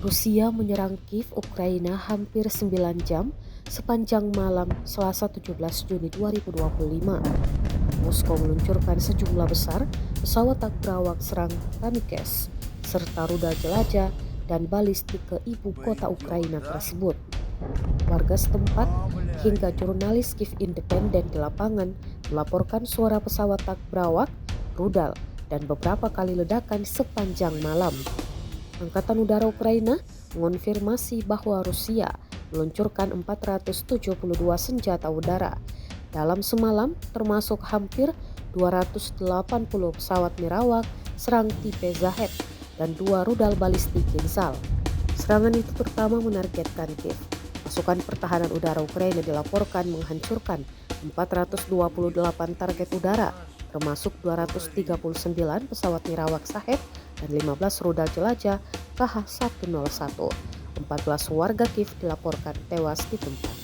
Rusia menyerang Kiev, Ukraina hampir 9 jam sepanjang malam Selasa 17 Juni 2025. Moskow meluncurkan sejumlah besar pesawat tak berawak serang kamikze serta rudal jelajah dan balistik ke ibu kota Ukraina tersebut. Warga setempat hingga jurnalis Kiev Independen di lapangan melaporkan suara pesawat tak berawak, rudal, dan beberapa kali ledakan sepanjang malam. Angkatan Udara Ukraina mengonfirmasi bahwa Rusia meluncurkan 472 senjata udara dalam semalam, termasuk hampir 280 pesawat nirawak serang tipe Zahed dan 2 rudal balistik Kinzhal. Serangan itu terutama menargetkan Kiev. Pasukan pertahanan udara Ukraina dilaporkan menghancurkan 428 target udara, termasuk 239 pesawat nirawak Shahed dan 15 rudal jelajah Kh-101. 14 warga Kiev dilaporkan tewas di tempat.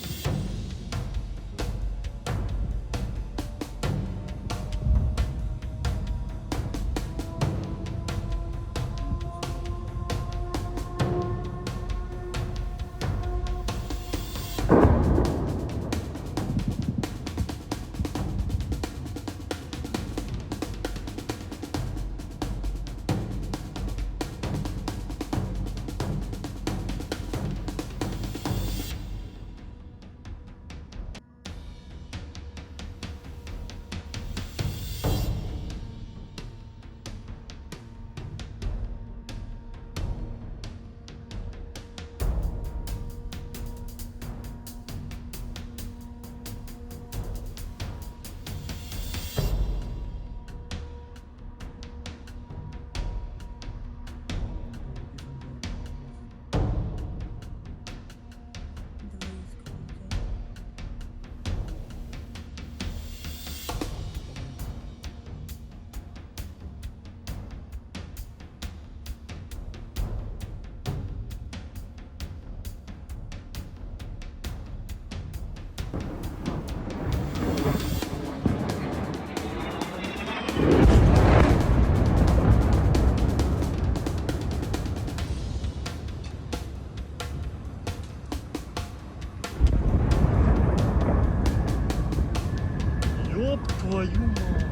Ёб твою мать!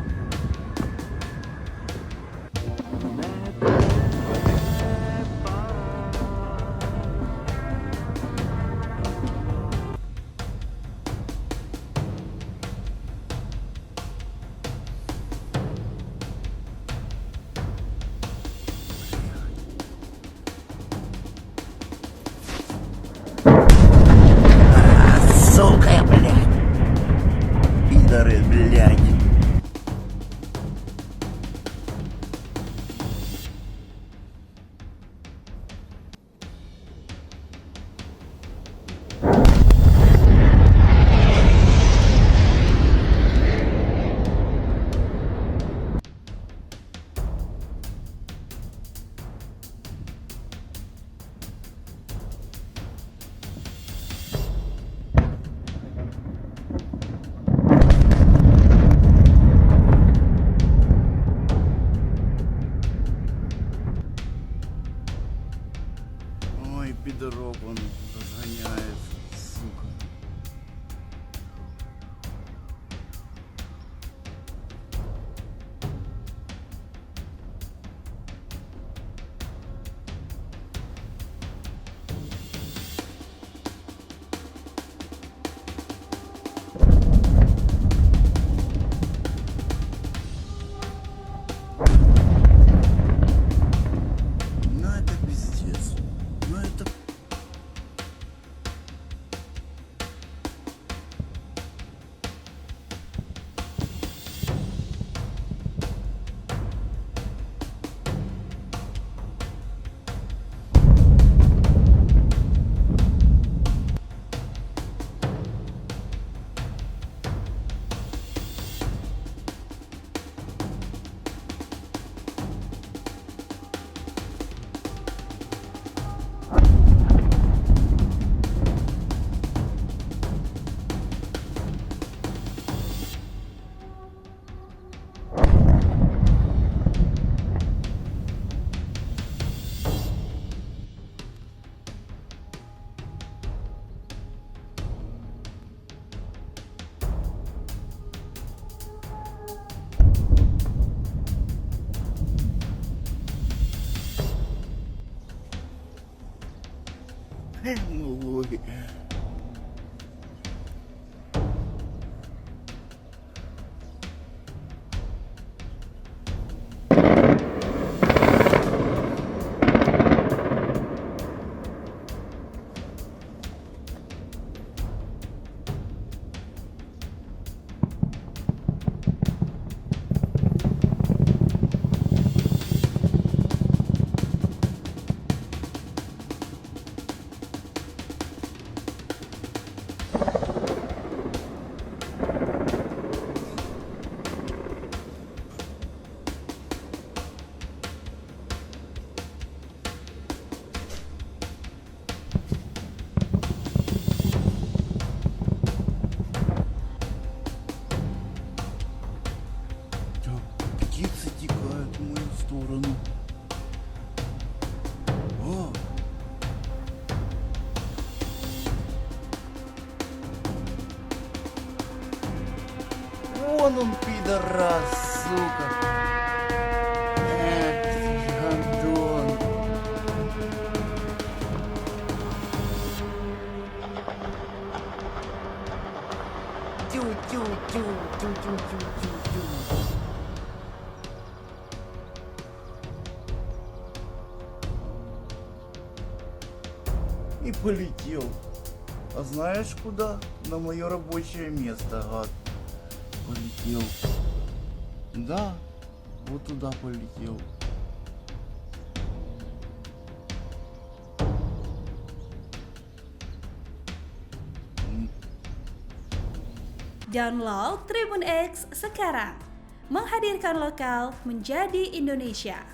Сука, блядь! Пидоры, блядь! Вон он, пидорас, сука. Эх, ты гандон. Тю-тю-тю-тю-тю-тю-тю-тю. И полетел. А знаешь куда? На мое рабочее место, гад. Полетел. Да, вот туда полетел. Download Tribun X sekarang. Menghadirkan lokal menjadi Indonesia.